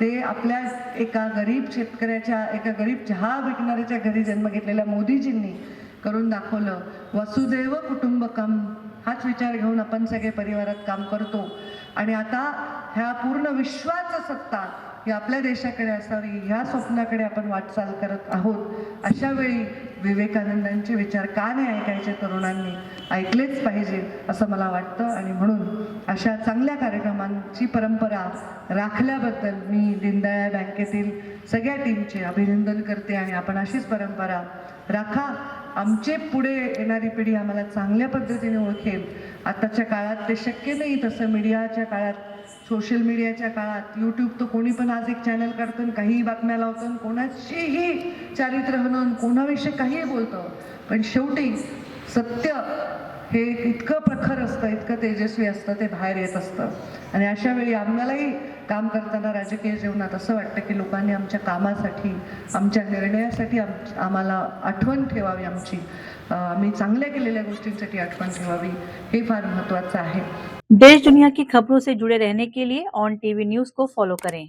ते आपल्या एका गरीब शेतकऱ्याच्या, एका गरीब चहा विकणाऱ्याच्या घरी जन्म घेतलेल्या मोदीजींनी करून दाखवलं. वसुदैव कुटुंबकम हाच विचार घेऊन आपण सगळे परिवारात काम करतो. आणि आता ह्या पूर्ण विश्वाचं सत्ता ही आपल्या देशाकडे असावी ह्या स्वप्नाकडे आपण वाटचाल करत आहोत. अशा वेळी विवेकानंदांचे विचार का नाही ऐकायचे? तरुणांनी ऐकलेच पाहिजे असं मला वाटतं. आणि म्हणून अशा चांगल्या कार्यक्रमांची परंपरा राखल्याबद्दल मी दीनदयाळ बँकेतील सगळ्या टीमचे अभिनंदन करते. आणि आपण अशीच परंपरा राखा. आमचे पुढे येणारी पिढी आम्हाला चांगल्या पद्धतीने ओळखेल. आताच्या काळात ते शक्य नाही तसं. मीडियाच्या काळात, सोशल मीडियाच्या काळात, यूट्यूब तर कोणी पण आज एक चॅनल काढतं, काहीही बातम्या लावतं, कोणाचीही चारित्र्य म्हणून कोणाविषयी काहीही बोलतं. पण शेवटी सत्य हे इतकं प्रखर असतं, इतकं तेजस्वी असतं, ते बाहेर येत असतं. आणि अशा वेळी आम्हालाही काम करताना राजकीय जीवनात असं वाटतं की लोकांनी आमच्या कामासाठी, आमच्या निर्णयासाठी आम्हाला आठवण ठेवावी. आम्ही चांगल्या केलेल्या गोष्टींसाठी आठवण ठेवावी. हे फार महत्त्वाचं आहे. देश दुनिया की खबरों से जुड़े रहने के लिए ऑन टीवी न्यूज़ को फॉलो करें।